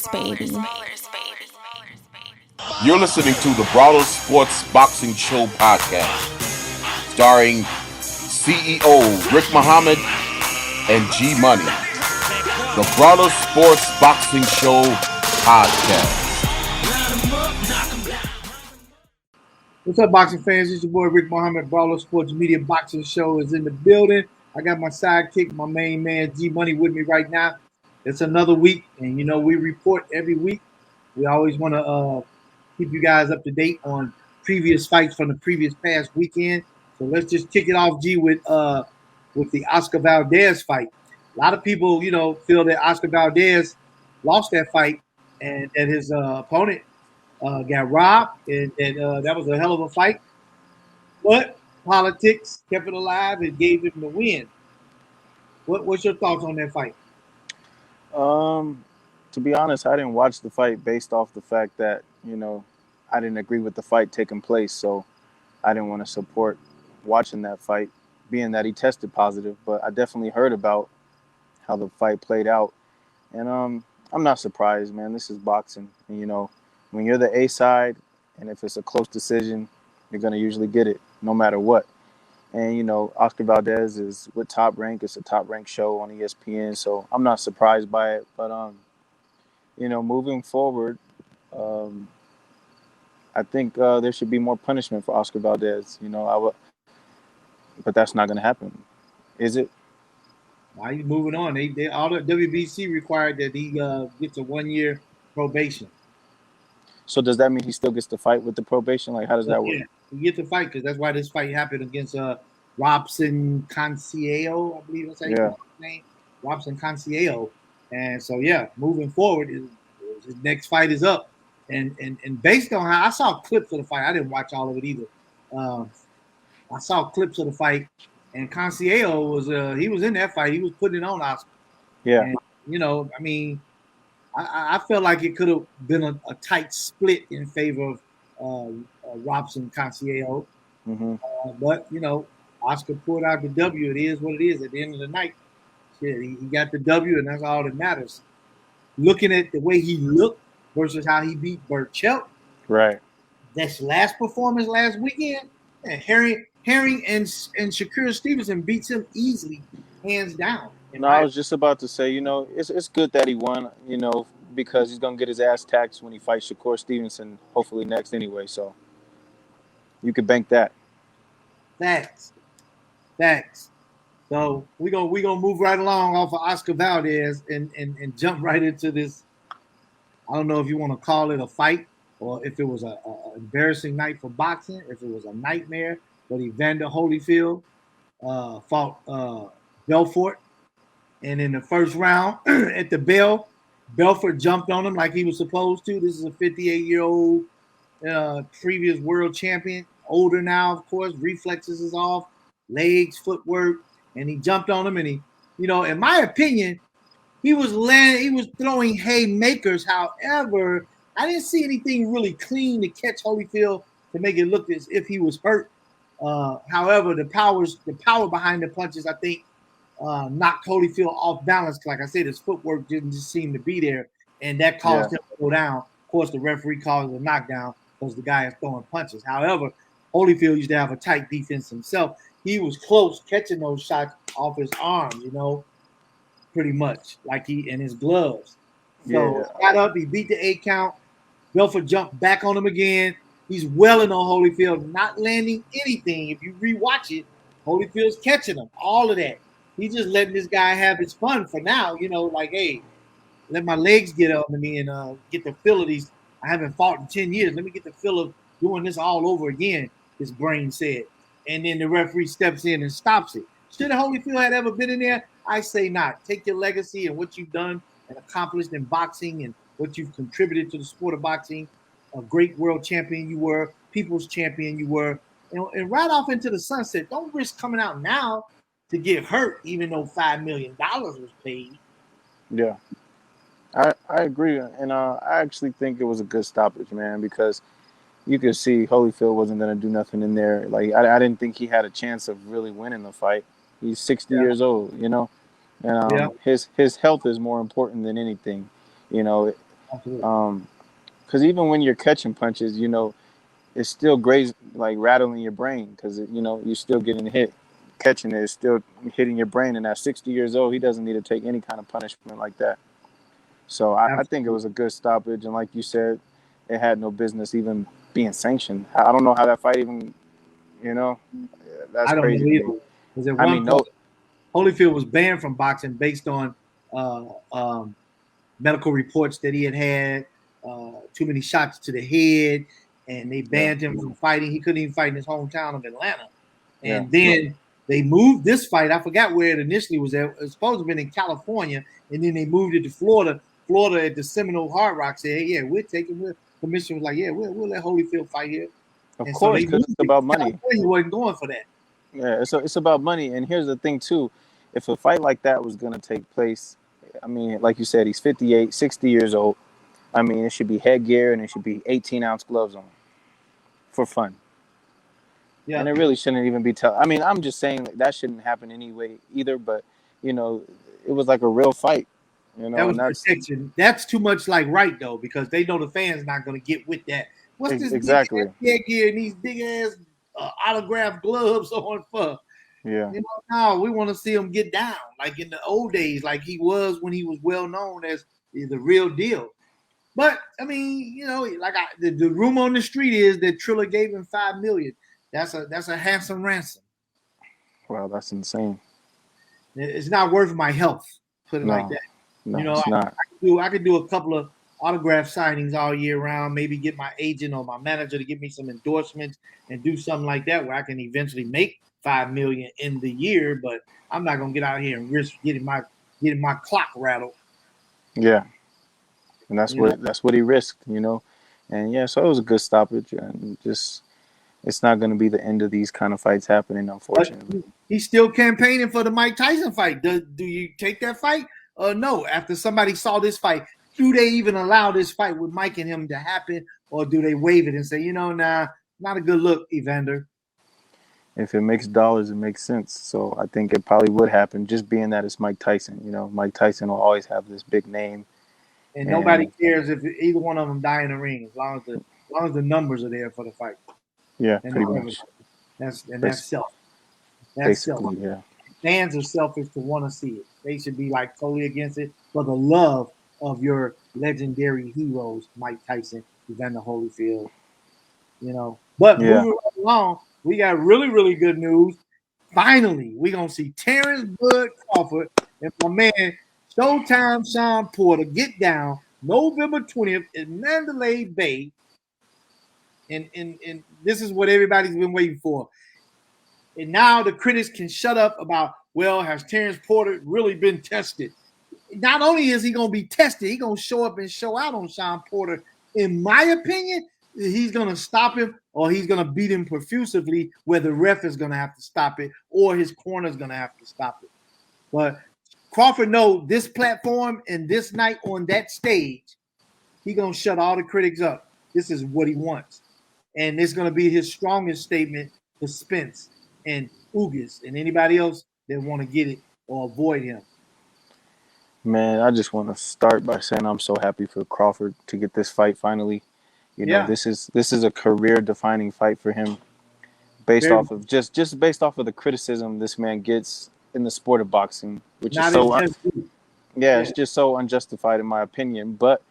Brawlers, baby. You're listening to the Brawlers Sports Boxing Show podcast, starring CEO Rick Muhammad and G Money. The Brawlers Sports Boxing Show podcast. What's up, boxing fans? It's your boy Rick Muhammad. Brawler Sports Media Boxing Show is in the building. I got my sidekick, my main man, G Money, with me right now. It's another week, and you know we report every week. We always want to keep you guys up to date on previous fights from the previous past weekend. So let's just kick it off, G, with the Oscar Valdez fight. A lot of people, you know, feel that Oscar Valdez lost that fight and that his opponent got robbed, and that was a hell of a fight. But politics kept it alive and gave him the win. What's your thoughts on that fight? To be honest, I didn't watch the fight based off the fact that, you know, I didn't agree with the fight taking place, so I didn't want to support watching that fight, being that he tested positive. But I definitely heard about how the fight played out, and I'm not surprised, man. This is boxing, and you know, when you're the A side, and if it's a close decision, you're gonna usually get it, no matter what. And you know, Oscar Valdez is with Top Rank. It's a Top Rank show on ESPN, so I'm not surprised by it. But you know, moving forward, I think there should be more punishment for Oscar Valdez. You know, but that's not going to happen, is it? Why he's moving on? They all the WBC required that he gets a 1-year probation. So does that mean he still gets to fight with the probation? Like, how does that work? Yeah, he gets to fight because that's why this fight happened against Robson Conceicao, I believe that's how you pronounce his name. Robson Conceicao. And so yeah, moving forward, his next fight is up. And based on how I saw clips of the fight, I didn't watch all of it either. I saw clips of the fight, and Conceicao was he was in that fight. He was putting it on Oscar. Yeah. And, you know, I mean, I felt like it could have been a tight split in favor of Robson Conceicao. Mm-hmm. But, you know, Oscar pulled out the W. It is what it is at the end of the night. Shit, he got the W, and that's all that matters. Looking at the way he looked versus how he beat Burchell. Right. That's last performance last weekend. And Herring and Shakur Stevenson beats him easily, hands down. No, I was just about to say, you know, it's good that he won, you know, because he's going to get his ass taxed when he fights Shakur Stevenson, hopefully next anyway. So you could bank that. Facts. So we're gonna move right along off of Oscar Valdez and jump right into this. I don't know if you want to call it a fight or if it was a embarrassing night for boxing, if it was a nightmare. But Evander Holyfield fought Belfort. And in the first round at the bell, Belfort jumped on him like he was supposed to. This is a 58-year-old previous world champion. Older now, of course. Reflexes is off. Legs, footwork. And he jumped on him. And he, you know, in my opinion, he was throwing haymakers. However, I didn't see anything really clean to catch Holyfield to make it look as if he was hurt. However, the power behind the punches, I think, knocked Holyfield off balance. Like I said, his footwork didn't just seem to be there, and that caused him to go down. Of course, the referee called it a knockdown because the guy is throwing punches. However, Holyfield used to have a tight defense himself. He was close catching those shots off his arms, you know, pretty much like he in his gloves. So got up, he beat the 8 count. Belfort jumped back on him again. He's welling on Holyfield, not landing anything. If you rewatch it, Holyfield's catching him, all of that. He's just letting this guy have his fun for now, you know, like, hey, let my legs get up to me and get the feel of these. I haven't fought in 10 years. Let me get the feel of doing this all over again, his brain said. And then the referee steps in and stops it. Should Holyfield have ever been in there? I say not. Take your legacy and what you've done and accomplished in boxing and what you've contributed to the sport of boxing. A great world champion you were, people's champion you were, and right off into the sunset. Don't risk coming out now to get hurt, even though $5 million was paid. Yeah, I agree, and I actually think it was a good stoppage, man, because you could see Holyfield wasn't going to do nothing in there. Like, I didn't think he had a chance of really winning the fight. He's 60 years old, you know, and his health is more important than anything. You know, Absolutely. Because even when you're catching punches, it's still like rattling your brain because you're still getting hit. Catching it is still hitting your brain, and at 60 years old, he doesn't need to take any kind of punishment like that. So I think it was a good stoppage, and like you said, it had no business even being sanctioned. I don't know how that fight even, that's I don't crazy know to either. me. Because at I one mean, no, point, Holyfield was banned from boxing based on uh, um, medical reports that he had too many shots to the head, and they yeah, banned him from fighting. He couldn't even fight in his hometown of Atlanta. yeah, And then they moved this fight. I forgot where it initially was at. It was supposed to have been in California, and then they moved it to Florida. Florida at the Seminole Hard Rock said, "Hey, yeah, we're taking." The commission was like, "Yeah, we'll let Holyfield fight here." of And so course, they because moved it's it. about money. California wasn't going for that. Yeah, it's about money. And here's the thing too, if a fight like that was gonna take place, I mean, like you said, he's 58, 60 years old. I mean, it should be headgear and it should be 18-ounce gloves on for fun. Yeah, And it really shouldn't even be I mean, I'm just saying that shouldn't happen anyway either, but you know, it was like a real fight, that and was that's protection. That's too much like right though, because they know the fans not going to get with that. What's this big ass exactly. headgear and these big ass autographed gloves on for? Yeah. No, we want to see him get down like in the old days, like he was when he was well known as the real deal. But I mean, like the rumor on the street is that Triller gave him $5 million. That's a handsome ransom. Wow, that's insane. It's not worth my health. Put it like No, that. no, it's not. I could do a couple of autograph signings all year round. Maybe get my agent or my manager to give me some endorsements and do something like that where I can eventually make $5 million in the year. But I'm not gonna get out here and risk getting my clock rattled. Yeah. And You know, that's what he risked. And yeah, so it was a good stoppage, and just it's not going to be the end of these kind of fights happening, but unfortunately. he's still campaigning for the Mike Tyson fight. Do you take that fight? No. After somebody saw this fight, do they even allow this fight with Mike and him to happen, or do they waive it and say, nah, not a good look, Evander? If it makes dollars, it makes sense. So I think it probably would happen, just being that it's Mike Tyson. Mike Tyson will always have this big name, And nobody and cares if either one of them die in the ring, as long as the numbers are there for the fight. yeah, And pretty much, that's self. That's self. basically, yeah, Fans are selfish to want to see it. They should be like totally against it for the love of your legendary heroes, Mike Tyson, Evander Holyfield. But yeah, moving right along, we got really, really good news. Finally, we're gonna see Terence Bud Crawford and my man Showtime Shawn Porter get down November 20th in Mandalay Bay. And this is what everybody's been waiting for. And now the critics can shut up about, well, has Terence Porter really been tested? Not only is he going to be tested, he's going to show up and show out on Shawn Porter. In my opinion, he's going to stop him or he's going to beat him profusively where the ref is going to have to stop it or his corner is going to have to stop it. But Crawford knows this platform and this night on that stage, he's going to shut all the critics up. This is what he wants. And it's going to be his strongest statement to Spence and Ugas and anybody else that want to get it or avoid him. man. I just want to start by saying I'm so happy for Crawford to get this fight finally. Yeah. This is a career defining fight for him, based Very off of just based off of the criticism this man gets in the sport of boxing, which is not so as yeah, yeah. it's just so unjustified in my opinion. But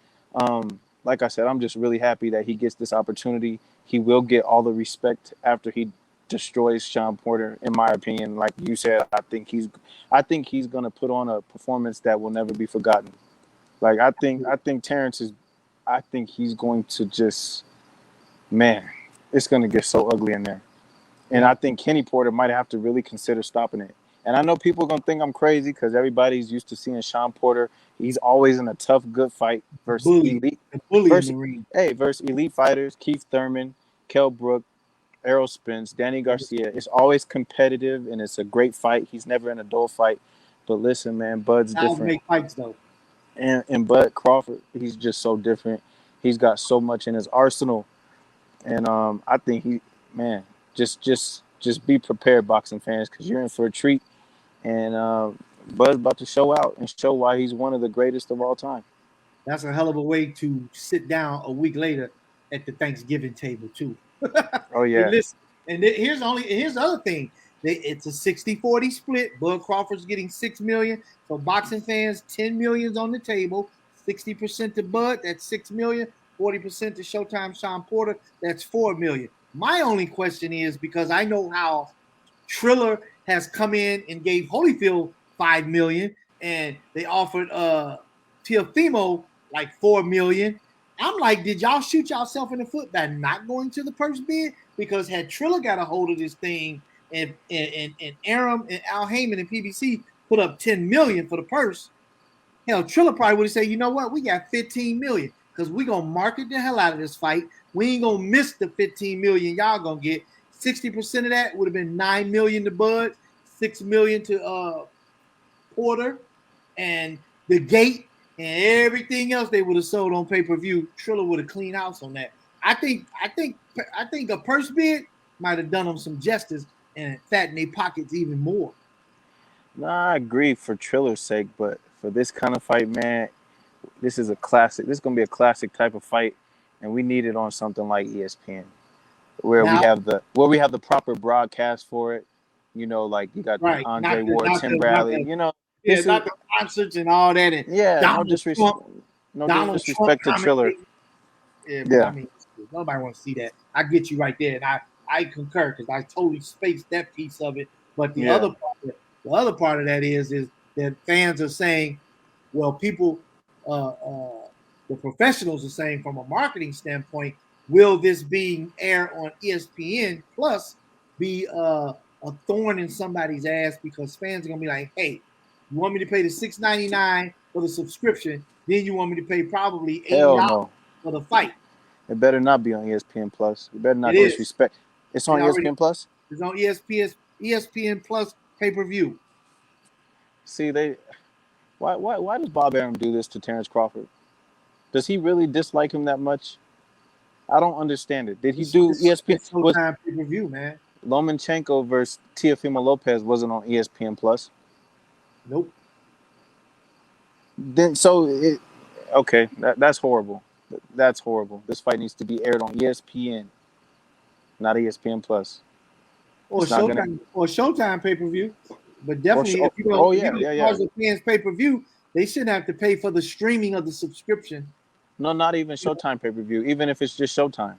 like I said, I'm just really happy that he gets this opportunity. He will get all the respect after he destroys Shawn Porter, in my opinion. Like you said, I think he's gonna put on a performance that will never be forgotten. Like I think Terrence is, I think he's going to just, man, it's gonna get so ugly in there. And Yeah. I think Kenny Porter might have to really consider stopping it. And I know people are going to think I'm crazy because everybody's used to seeing Shawn Porter. He's always in a tough, good fight versus Bully. elite. The bully in Versus, the ring. versus elite fighters, Keith Thurman, Kell Brook, Errol Spence, Danny Garcia. It's always competitive and it's a great fight. He's never in a dull fight. But listen, man, Bud's Styles different. make fights though. And Bud Crawford, he's just so different. He's got so much in his arsenal. And I think man, just be prepared, boxing fans, because you're in for a treat. And Bud's about to show out and show why he's one of the greatest of all time. That's a hell of a way to sit down a week later at the Thanksgiving table too. Oh Hey, yeah. listen, and here's the other thing. It's a 60-40 split. Bud Crawford's getting 6 million. For boxing fans, 10 million's on the table. 60% to Bud, that's 6 million. 40% to Showtime Shawn Porter, that's 4 million. My only question is, because I know how Triller has come in and gave Holyfield 5 million, and they offered Teofimo like 4 million. I'm like, did y'all shoot yourself in the foot by not going to the purse bid? Because had Triller got a hold of this thing and Aram and Al Heyman and PBC put up 10 million for the purse, hell, Triller probably would have said, you know what, we got 15 million because we're gonna market the hell out of this fight. We ain't gonna miss the 15 million y'all gonna get. 60% of that would have been 9 million to Bud, 6 million to Porter, and the gate and everything else they would have sold on pay-per-view. Triller would have cleaned house on that. I think a purse bid might have done them some justice and fattened their pockets even more. No, I agree for Triller's sake, but for this kind of fight, man, this is a classic. This is gonna be a classic type of fight, and we need it on something like ESPN, where we have the proper broadcast for it. You know, like you got right, Andre Ward, Tim Bradley. You know, yeah, not the concerts and all that. And yeah, Donald no disrespect to Triller. Yeah, but I mean, nobody wants to see that. I get you right there, and I concur because I totally spaced that piece of it. But the other part of that is that fans are saying, well, people, the professionals are saying from a marketing standpoint, will this being aired on ESPN Plus be a thorn in somebody's ass because fans are gonna be like, hey, you want me to pay the $6.99 for the subscription, then you want me to pay probably $80 for the fight. It better not be on ESPN Plus. You better not disrespect. It's on ESPN Plus? It's on ESPN Plus pay-per-view. See, why does Bob Arum do this to Terence Crawford? Does he really dislike him that much? I don't understand it. Did he do ESPN? Showtime pay-per-view, man. Lomachenko versus Teofimo Lopez wasn't on ESPN Plus. Nope. Then okay, that's horrible. That's horrible. This fight needs to be aired on ESPN, not ESPN Plus. Or Showtime pay-per-view. But definitely, if you don't fans pay-per-view, they shouldn't have to pay for the streaming of the subscription. No, not even Showtime pay-per-view. Even if it's just Showtime.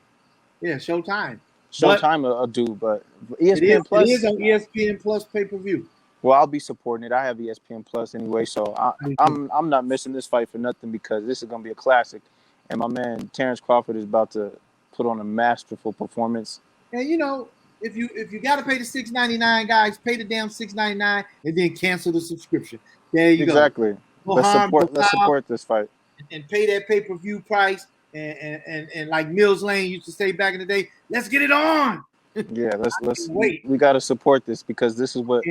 Yeah, Showtime. Showtime will do, but ESPN Plus. It is on ESPN Plus pay-per-view. Well, I'll be supporting it. I have ESPN Plus anyway, so I'm not missing this fight for nothing because this is gonna be a classic, and my man Terence Crawford is about to put on a masterful performance. And you know, if you got to pay the $6.99, guys, pay the damn $6.99 and then cancel the subscription. There you go. Exactly. Let's support this fight and pay that pay-per-view price. And like Mills Lane used to say back in the day, let's get it on. Yeah, let's wait. We got to support this because this is what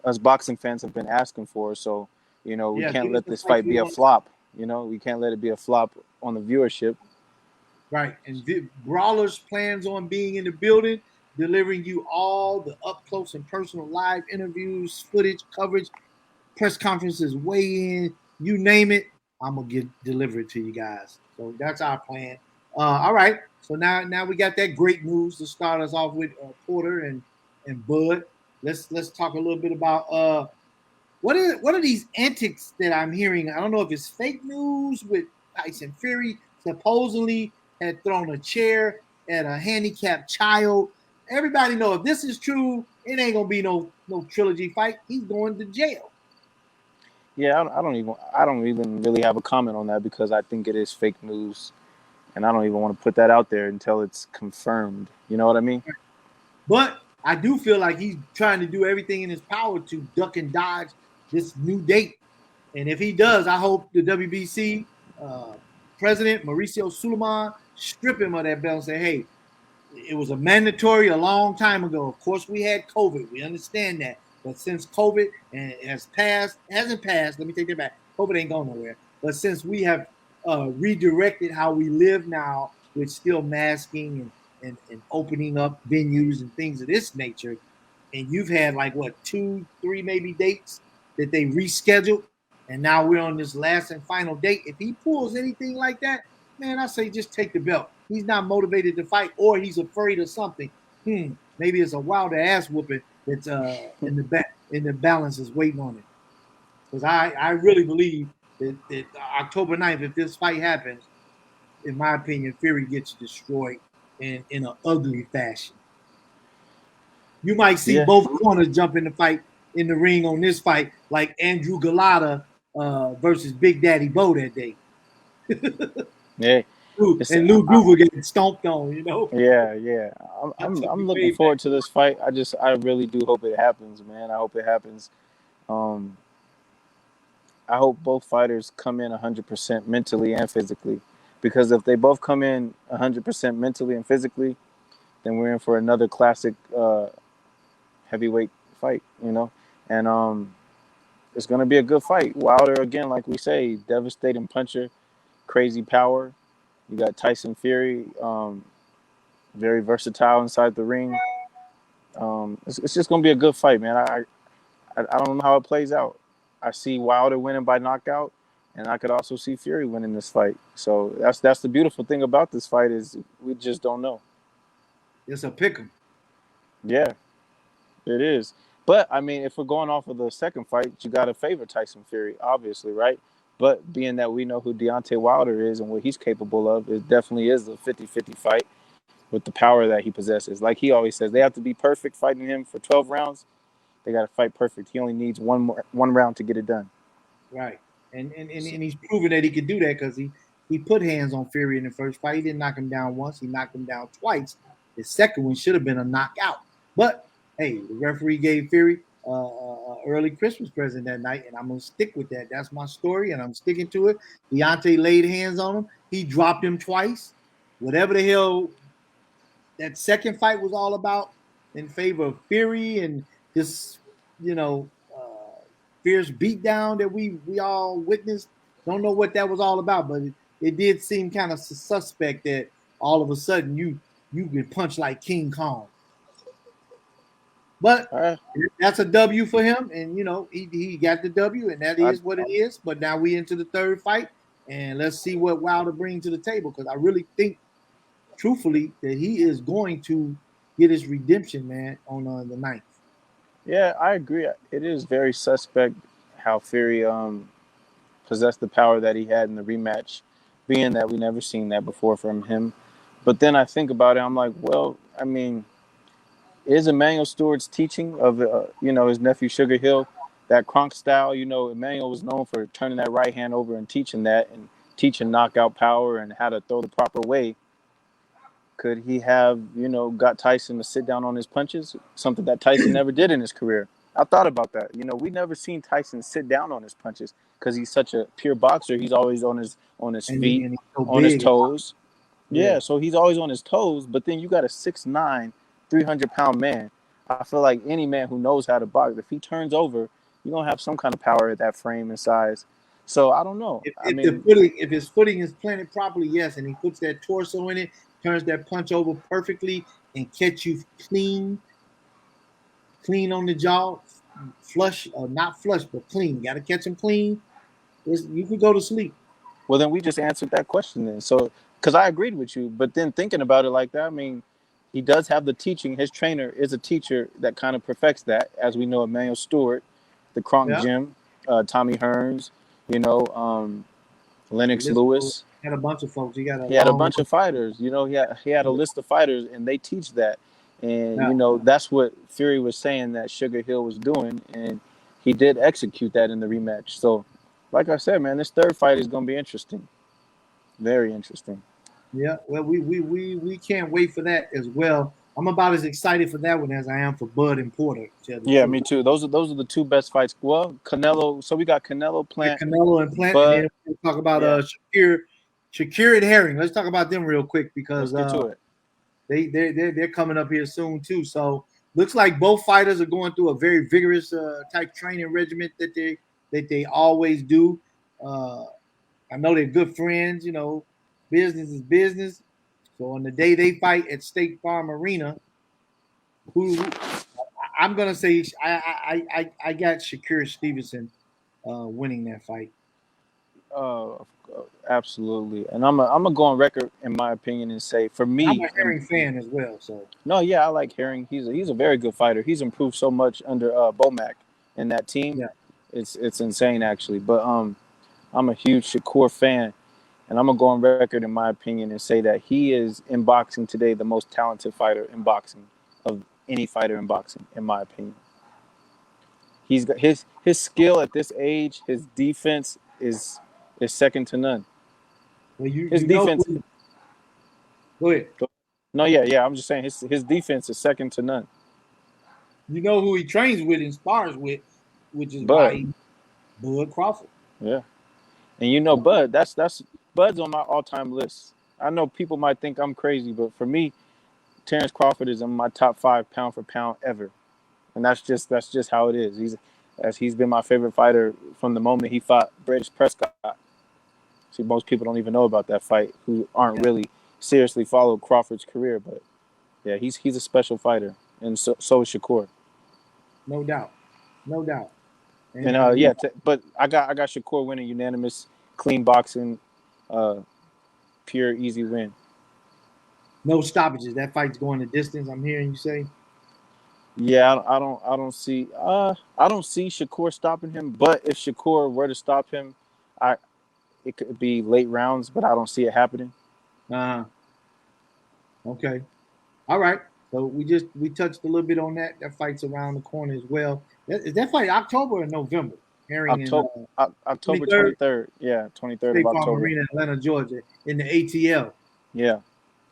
us boxing fans have been asking for. So, you know, we can't let this fight be a flop. You know, we can't let it be a flop on the viewership. Right. And Brawlers plans on being in the building, delivering you all the up close and personal live interviews, footage, coverage, press conferences, weigh-in, you name it. I'm gonna deliver it to you guys. So that's our plan. All right. So now we got that great news to start us off with Porter and Bud. Let's talk a little bit about what are these antics that I'm hearing? I don't know if it's fake news with Tyson Fury supposedly had thrown a chair at a handicapped child. Everybody know if this is true, it ain't gonna be no trilogy fight. He's going to jail. Yeah, I don't even really have a comment on that because I think it is fake news. And I don't even want to put that out there until it's confirmed. You know what I mean? But I do feel like he's trying to do everything in his power to duck and dodge this new date. And if he does, I hope the WBC president, Mauricio Suleiman, strip him of that belt and say, hey, it was a mandatory a long time ago. Of course, we had COVID. We understand that. But since COVID hasn't passed, let me take that back. COVID ain't going nowhere. But since we have redirected how we live now with still masking and opening up venues and things of this nature, and you've had like 2-3 maybe dates that they rescheduled, And now we're on this last and final date. If he pulls anything like that, man, I say just take the belt. He's not motivated to fight, or he's afraid of something. Maybe it's a Wilder ass whooping that's in the balance is waiting on it. Because I really believe that October 9th, if this fight happens, in my opinion, Fury gets destroyed in an ugly fashion. You might see both corners jump in the fight in the ring on this fight, like Andrew Gala versus Big Daddy Bo that day. Yeah. And Lou Groover getting stomped on, Yeah. I'm looking forward to this fight. I really do hope it happens, man. I hope it happens. I hope both fighters come in 100% mentally and physically, because if they both come in 100% mentally and physically, then we're in for another classic heavyweight fight, and it's going to be a good fight. Wilder, again, like we say, devastating puncher, crazy power. You got Tyson Fury, very versatile inside the ring. It's just going to be a good fight, man. I don't know how it plays out. I see Wilder winning by knockout, and I could also see Fury winning this fight. So that's the beautiful thing about this fight, is we just don't know. It's a pick'em. Yeah, it is. But, I mean, if we're going off of the second fight, you got to favor Tyson Fury, obviously, right? But being that we know who Deontay Wilder is and what he's capable of, it definitely is a 50-50 fight with the power that he possesses. Like he always says, they have to be perfect fighting him for 12 rounds. They got to fight perfect. He only needs one round to get it done. Right. And he's proven that he could do that, because he put hands on Fury in the first fight. He didn't knock him down once. He knocked him down twice. The second one should have been a knockout. But, hey, the referee gave Fury early Christmas present that night, and I'm going to stick with that. That's my story, and I'm sticking to it. Deontay laid hands on him. He dropped him twice. Whatever the hell that second fight was all about in favor of Fury and this, fierce beatdown that we all witnessed. Don't know what that was all about, but it did seem kind of suspect that all of a sudden you can punch like King Kong. But that's a W for him, and he got the W, and that is what it is. But now we into the third fight, and let's see what Wilder brings to the table, because I really think, truthfully, that he is going to get his redemption, man, on the 9th. Yeah, I agree. It is very suspect how Fury possessed the power that he had in the rematch, being that we never seen that before from him. But then I think about it, I'm like, well, I mean, is Emmanuel Stewart's teaching of his nephew Sugar Hill that Kronk style? Emmanuel was known for turning that right hand over and teaching that, and teaching knockout power and how to throw the proper way. Could he have, got Tyson to sit down on his punches? Something that Tyson never did in his career. I thought about that. We never seen Tyson sit down on his punches because he's such a pure boxer. He's always on his feet, and so on his toes. Yeah, so he's always on his toes. But then you got a 6'9", 300-pound man. I feel like any man who knows how to box, if he turns over, you're going to have some kind of power at that frame and size. So I don't know. If his footing is planted properly, yes, and he puts that torso in it, turns that punch over perfectly, and catch you clean on the jaw, flush or not flush, but clean. You got to catch him clean. You could go to sleep. Well, then we just answered that question then. So, because I agreed with you, but then thinking about it like that, I mean, he does have the teaching. His trainer is a teacher that kind of perfects that, as we know, Emmanuel Stewart, the Kronk Gym, Tommy Hearns, Lennox Lewis. He had a bunch of folks. He had a bunch of fighters. He had a list of fighters, and they teach that. And, that's what Fury was saying that Sugar Hill was doing, and he did execute that in the rematch. So, like I said, man, this third fight is going to be interesting. Very interesting. Yeah, well, we can't wait for that as well. I'm about as excited for that one as I am for Bud and Porter. Yeah, me too. Those are the two best fights. Well, Canelo. So we got Canelo, Plant. Yeah, Canelo and Plant. And then we'll talk about Shakur and Herring. Let's talk about them real quick, because let's get to it. They're coming up here soon too. So looks like both fighters are going through a very vigorous type training regimen that they always do. I know they're good friends. Business is business. So on the day they fight at State Farm Arena, who I'm gonna say I got Shakur Stevenson winning that fight. Uh, absolutely. And I'm gonna go on record in my opinion and say, for I'm me, a Herring fan as well, so no, yeah, I like Herring. He's a very good fighter. He's improved so much under Bomac and that team. yeah. It's insane actually. But I'm a huge Shakur fan, and I'm gonna go on record in my opinion and say that he is in boxing today the most talented fighter in boxing of any fighter in boxing, in my opinion. He's got his skill at this age. His defense is second to none. Well, His you know defense. who, go ahead. No, yeah. I'm just saying his defense is second to none. You know who he trains with and spars with, which is Bud, why he Bud Crawford. yeah, and you know Bud. That's Bud's on my all-time list. I know people might think I'm crazy, but for me, Terence Crawford is in my top 5 pound for pound ever, and that's just how it is. He's been my favorite fighter from the moment he fought British Prescott. See, most people don't even know about that fight who aren't really seriously followed Crawford's career, but yeah, he's a special fighter, and so is Shakur. No doubt. No doubt. And but I got Shakur winning unanimous, clean boxing, pure easy win. no stoppages. That fight's going the distance, I'm hearing you say. Yeah, I don't see Shakur stopping him, but if Shakur were to stop him, it could be late rounds, but I don't see it happening. Okay. All right. So we touched a little bit on that. That fight's around the corner as well. Is that fight October or November? Herring October 23rd. Yeah, 23rd of October. Arena, Atlanta, Georgia, in the ATL. Yeah.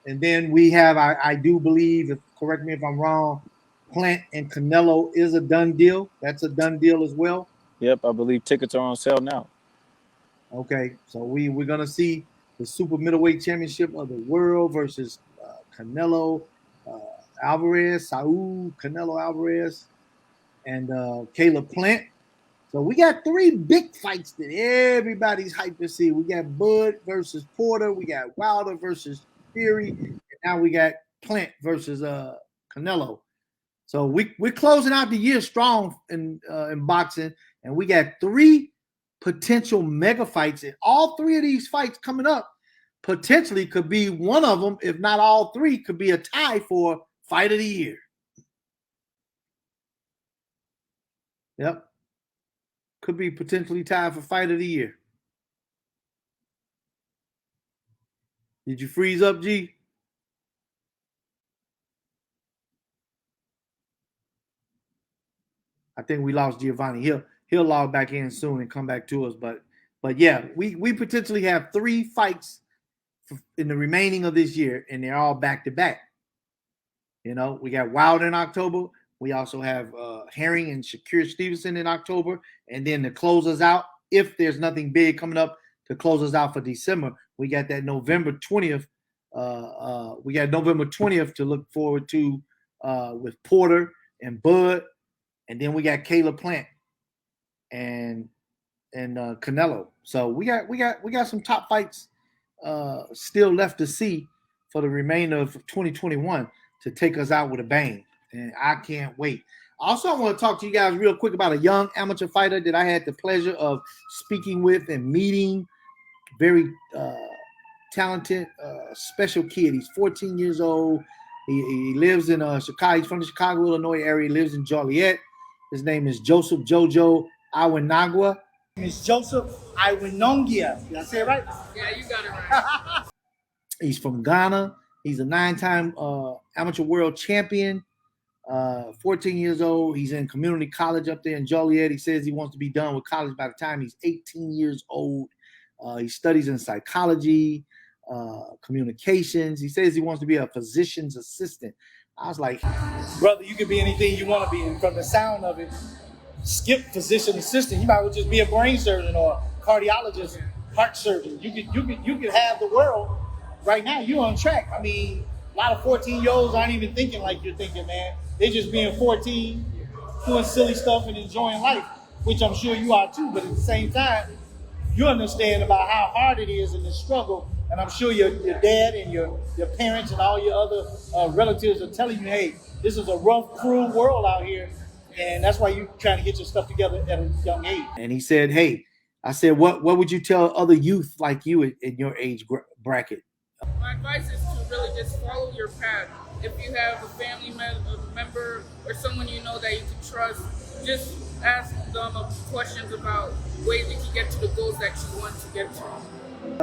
And then we have, I do believe, correct me if I'm wrong, Plant and Canelo is a done deal. That's a done deal as well. Yep, I believe tickets are on sale now. Okay, so we're gonna see the super middleweight championship of the world versus Canelo Alvarez, Canelo Alvarez, and Caleb Plant. So we got 3 big fights that everybody's hyped to see. We got Bud versus Porter. We got Wilder versus Fury. And now we got Plant versus Canelo. So we're closing out the year strong in boxing, and we got 3 potential mega fights, and all 3 of these fights coming up potentially could be one of them, if not all 3, could be a tie for fight of the year. Yep. Could be potentially tied for fight of the year. Did you freeze up, G? I think we lost Giovanni. He'll log back in soon and come back to us. But yeah, we potentially have 3 fights in the remaining of this year, and they're all back to back. You know, we got Wilder in October. We also have Herring and Shakur Stevenson in October, and then to close us out, if there's nothing big coming up to close us out for December, we got that November 20th. We got November 20th to look forward to with Porter and Bud. And then we got Caleb Plant and Canelo. So we got some top fights still left to see for the remainder of 2021 to take us out with a bang. And I can't wait. Also, I want to talk to you guys real quick about a young amateur fighter that I had the pleasure of speaking with and meeting. Very talented, special kid. He's 14 years old. He lives in Chicago. He's from the Chicago, Illinois area. He lives in Joliet. His name is Joseph Jojo Awinongya. It's Joseph Awinongya. Did I say it right? Yeah, you got it right. He's from Ghana. He's a 9-time amateur world champion. 14 years old. He's in community college up there in Joliet. He says he wants to be done with college by the time he's 18 years old. He studies in psychology, communications. He says he wants to be a physician's assistant. I was like, Brother, you can be anything you want to be. And from the sound of it, skip physician assistant. You might well just be a brain surgeon or cardiologist, heart surgeon. You could have the world right now. You're on track. I mean, a lot of 14-year-olds aren't even thinking like you're thinking, man. They're just being 14, doing silly stuff and enjoying life, which I'm sure you are too. But at the same time, you understand about how hard it is in this struggle. And I'm sure your dad and your parents and all your other relatives are telling you, hey, this is a rough, cruel world out here And that's why you're trying to get your stuff together at a young age. And he said, "Hey," I said, "What would you tell other youth like you in your age bracket?" My advice is to really just follow your path. If you have a family member or someone you know that you can trust, just ask them questions about ways that you get to the goals that you want to get to.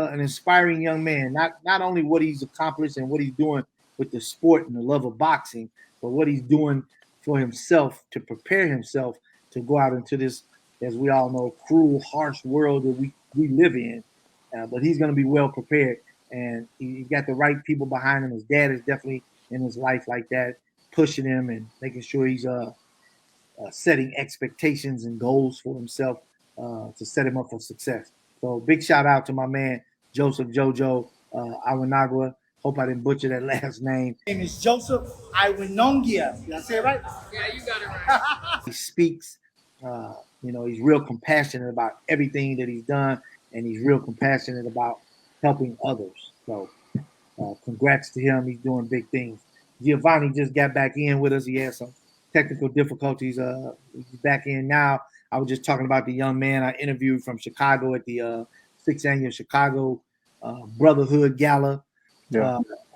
An inspiring young man, not only what he's accomplished and what he's doing with the sport and the love of boxing, but what he's doing for himself to prepare himself to go out into this, as we all know, cruel, harsh world that we live in. But he's going to be well prepared, and he got the right people behind him. His dad is definitely in his life like that, pushing him and making sure he's setting expectations and goals for himself to set him up for success. So big shout out to my man Joseph Jojo Awinongya. Hope I didn't butcher that last name. His name is Joseph Awinongya. Did I say it right? Yeah, you got it right. He speaks, he's real compassionate about everything that he's done, and he's real compassionate about helping others. So congrats to him. He's doing big things. Giovanni just got back in with us. He had some technical difficulties. He's back in now. I was just talking about the young man I interviewed from Chicago at the 6th annual Chicago Brotherhood Gala,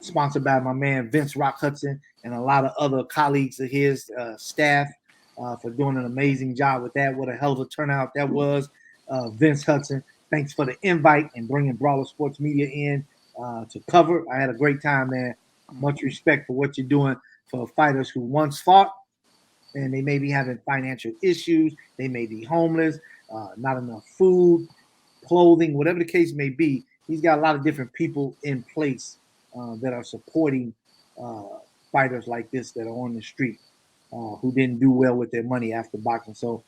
sponsored by my man Vince Rock Hudson and a lot of other colleagues of his staff for doing an amazing job with that. What a hell of a turnout that was. Vince Hudson, thanks for the invite and bringing Brawler Sports Media in to cover. I had a great time, man. Much respect for what you're doing for fighters who once fought, and they may be having financial issues. They may be homeless, not enough food, clothing, whatever the case may be. He's got a lot of different people in place that are supporting fighters like this that are on the street who didn't do well with their money after boxing. So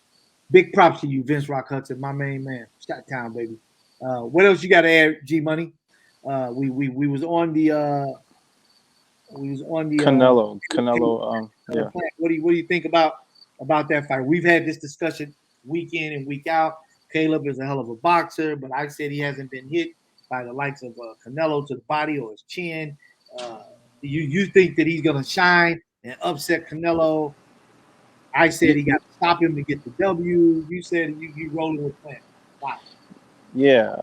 big props to you, Vince Rock Hudson, my main man. Scott Town, baby. What else you got to add, G Money? We was on the Canelo. Yeah. What do you think about that fight? We've had this discussion week in and week out. Caleb is a hell of a boxer, but I said he hasn't been hit by the likes of Canelo to the body or his chin. You think that he's gonna shine and upset Canelo? I said he got to stop him to get the W. You said you rolling with Plant. Wow. Yeah,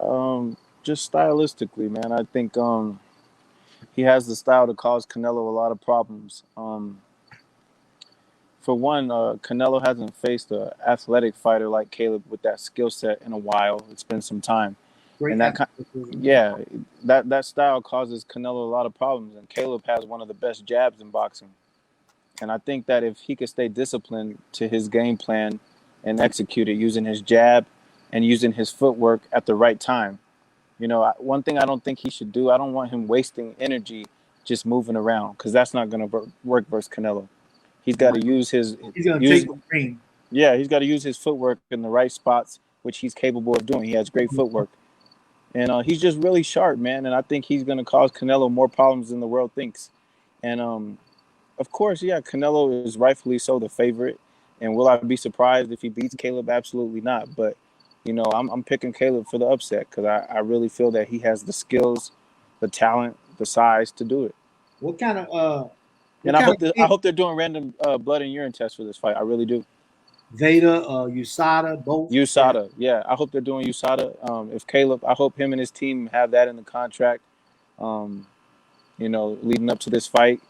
just stylistically, man. I think he has the style to cause Canelo a lot of problems. For one, Canelo hasn't faced an athletic fighter like Caleb with that skill set in a while. It's been some time. Great And that style causes Canelo a lot of problems. And Caleb has one of the best jabs in boxing. And I think that if he could stay disciplined to his game plan and execute it using his jab and using his footwork at the right time, one thing I don't think he should do, I don't want him wasting energy just moving around, because that's not going to work versus Canelo. He's got to use his. He's going to take the ring. Yeah, he's got to use his footwork in the right spots, which he's capable of doing. He has great footwork. And he's just really sharp, man. And I think he's going to cause Canelo more problems than the world thinks. And, of course, yeah, Canelo is rightfully so the favorite. And will I be surprised if he beats Caleb? Absolutely not. But, I'm picking Caleb for the upset because I really feel that he has the skills, the talent, the size to do it. What kind of I hope they're doing random blood and urine tests for this fight. I really do. Veda, USADA, both. USADA, yeah. I hope they're doing USADA. If Caleb, I hope him and his team have that in the contract. Leading up to this fight,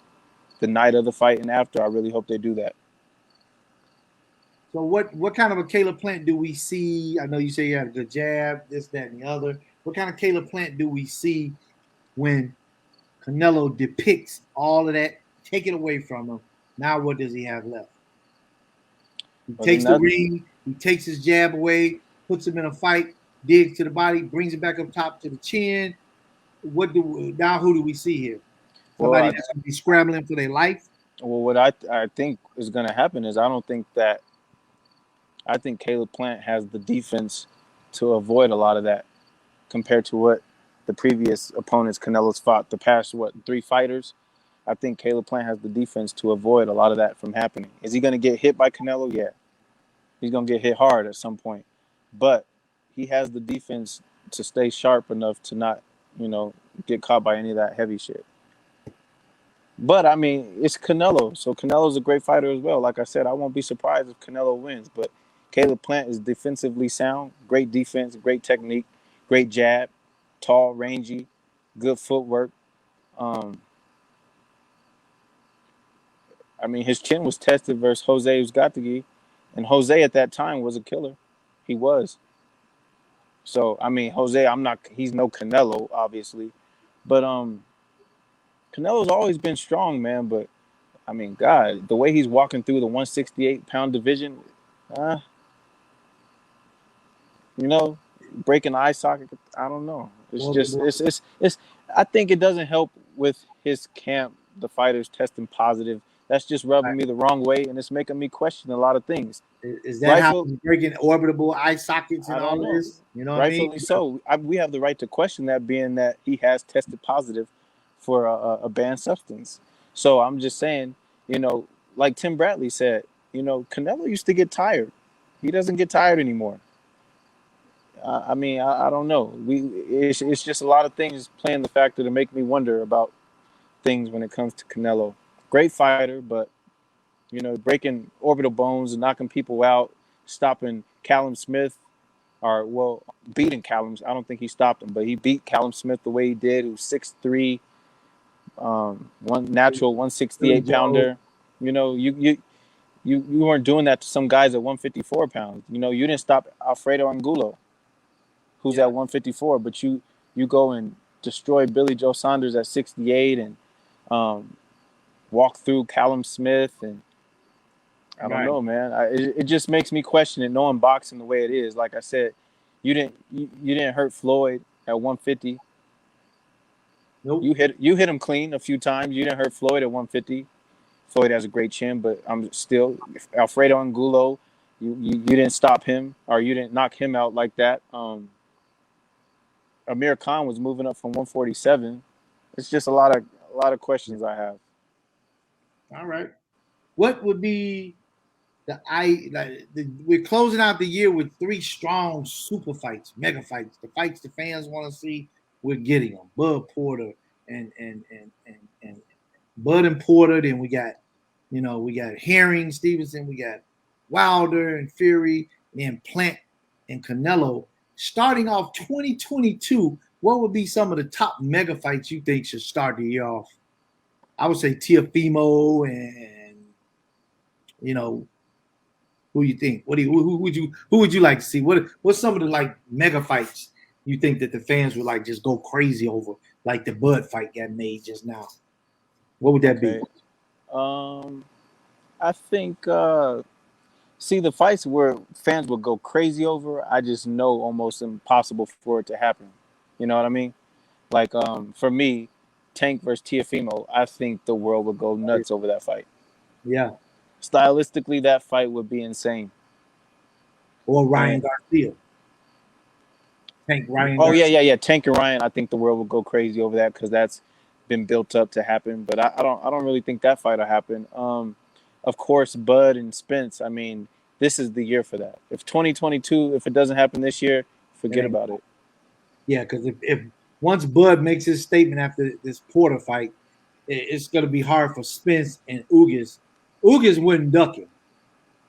the night of the fight and after, I really hope they do that. So what kind of a Caleb Plant do we see? I know you say you have a good jab, this, that, and the other. What kind of Caleb Plant do we see when Canelo depicts all of that, take it away from him? Now what does he have left? He takes the ring, he takes his jab away, puts him in a fight, digs to the body, brings it back up top to the chin. Who do we see here? Somebody that's going to be scrambling for their life? Well, what I think is going to happen is I think Caleb Plant has the defense to avoid a lot of that compared to what the previous opponents Canelo's fought, the past, 3 fighters. I think Caleb Plant has the defense to avoid a lot of that from happening. Is he going to get hit by Canelo? Yeah. He's going to get hit hard at some point. But he has the defense to stay sharp enough to not, get caught by any of that heavy shit. But I mean, it's Canelo, so Canelo's a great fighter as well. Like I said, I won't be surprised if Canelo wins. But Caleb Plant is defensively sound, great defense, great technique, great jab, tall, rangy, good footwork. Um, I mean, his chin was tested versus Jose Uzcategui, and Jose at that time was a killer. He was. So I mean, Jose, he's no Canelo, obviously, but Canelo's always been strong, man. But I mean, God, the way he's walking through the 168-pound division, uh, you know, breaking the eye socket. I don't know. It's Well, just it's. I think it doesn't help with his camp. The fighters testing positive. That's just rubbing me the wrong way, and it's making me question a lot of things. is that how he's breaking orbitable eye sockets and I don't all know. this? You know what I mean? Rightfully so. We have the right to question that, being that he has tested positive for a banned substance. So I'm just saying, like Tim Bradley said, Canelo used to get tired. He doesn't get tired anymore. I mean, I don't know. It's just a lot of things playing the factor to make me wonder about things when it comes to Canelo. Great fighter, but breaking orbital bones and knocking people out, stopping Callum Smith, beating Callum. I don't think he stopped him, but he beat Callum Smith the way he did. Who's 6'3", one natural 168 pounder. You weren't doing that to some guys at 154 pounds. You didn't stop Alfredo Angulo, who's at 154, but you go and destroy Billy Joe Saunders at 68 and walk through Callum Smith, and I don't know, man. It just makes me question it, knowing boxing the way it is. Like I said, you didn't hurt Floyd at 150. Nope. You hit him clean a few times. You didn't hurt Floyd at 150. Floyd has a great chin, but I'm still Alfredo Angulo. You didn't stop him, or you didn't knock him out like that. Amir Khan was moving up from 147. It's just a lot of questions I have. All right. What would be we're closing out the year with 3 strong super fights, mega fights, the fights the fans want to see. We're getting them. Bud Porter and Bud and Porter. Then we got Herring, Stevenson. We got Wilder and Fury, and then Plant and Canelo. Starting off 2022, what would be some of the top mega fights you think should start the year off? I would say Teofimo and who you think? Who would you like to see? What's some of the mega fights you think that the fans would just go crazy over, like the Bud fight got made just now? What would that be? I think the fights where fans would go crazy over, I just know almost impossible for it to happen. You know what I mean? Like for me, Tank versus Teofimo, I think the world would go nuts over that fight. Yeah. Stylistically, that fight would be insane. Or Ryan Garcia. Tank Ryan. Oh Garcia. yeah. Tank and Ryan. I think the world would go crazy over that because that's been built up to happen. But I don't really think that fight will happen. Of course, Bud and Spence. I mean, this is the year for that. If 2022, if it doesn't happen this year, forget about it. Yeah, because if once Bud makes his statement after this Porter fight, it's going to be hard for Spence and Ugas. Ugas wouldn't duck him,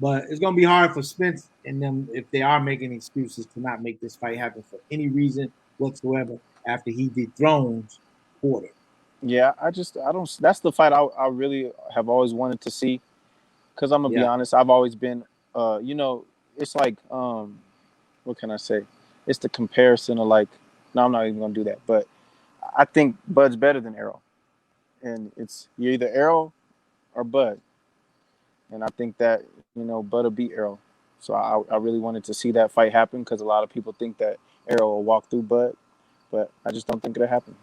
but it's going to be hard for Spence and them if they are making excuses to not make this fight happen for any reason whatsoever after he dethrones Porter. Yeah, I don't. That's the fight I really have always wanted to see. Because I'm gonna be honest, I've always been, it's like, what can I say? It's the comparison of no, I'm not even gonna do that. But I think Bud's better than Errol, and you're either Errol or Bud, and I think that Bud will beat Errol. So I really wanted to see that fight happen because a lot of people think that Errol will walk through Bud, but I just don't think it'll happen.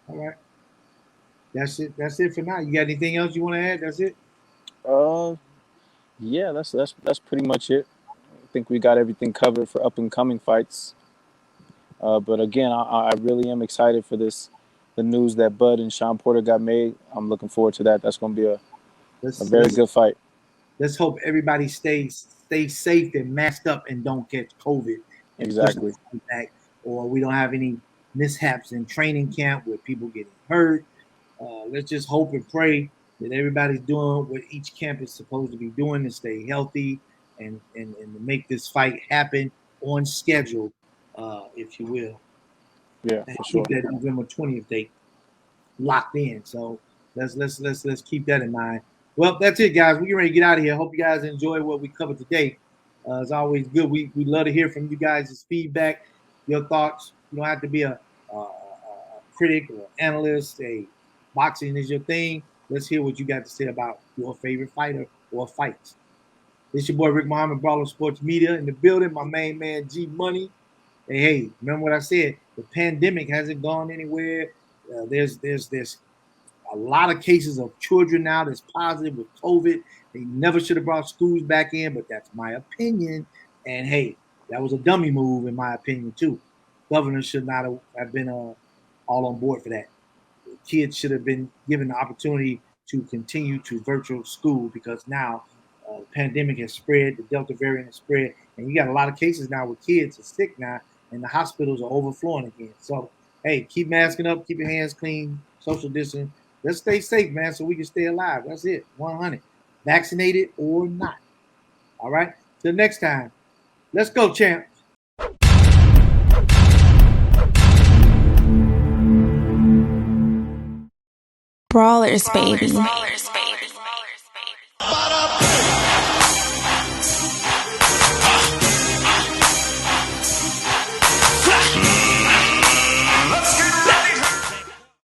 All right, that's it. That's it for now. You got anything else you want to add? That's it. Yeah, that's pretty much it. I think we got everything covered for up and coming fights. But again, I really am excited for the news that Bud and Shawn Porter got made. I'm looking forward to that. That's going to be a very good fight. Let's hope everybody stays safe and masked up and don't catch COVID. Exactly. Or we don't have any mishaps in training camp where people getting hurt. Let's just hope and pray that everybody's doing what each camp is supposed to be doing to stay healthy and to make this fight happen on schedule, if you will. Yeah, And for sure. keep that November 20th date locked in. So let's keep that in mind. Well, that's it, guys. We're ready to get out of here. Hope you guys enjoy what we covered today. It's always good. We love to hear from you guys' feedback, your thoughts. You don't have to be a critic or analyst. Boxing is your thing. Let's hear what you got to say about your favorite fighter or fights. This your boy Rick Muhammad, Brawler Sports Media in the building. My main man G Money. Hey, remember what I said? The pandemic hasn't gone anywhere. There's a lot of cases of children now that's positive with COVID. They never should have brought schools back in, but that's my opinion. And hey, that was a dummy move in my opinion too. Governors should not have been all on board for that. Kids should have been given the opportunity to continue to virtual school because now the pandemic has spread, the Delta variant has spread, and you got a lot of cases now where kids are sick now, and the hospitals are overflowing again. So, hey, keep masking up, keep your hands clean, social distance. Let's stay safe, man, so we can stay alive. That's it, 100. Vaccinated or not. All right? Till next time. Let's go, champ. Brawlers, baby.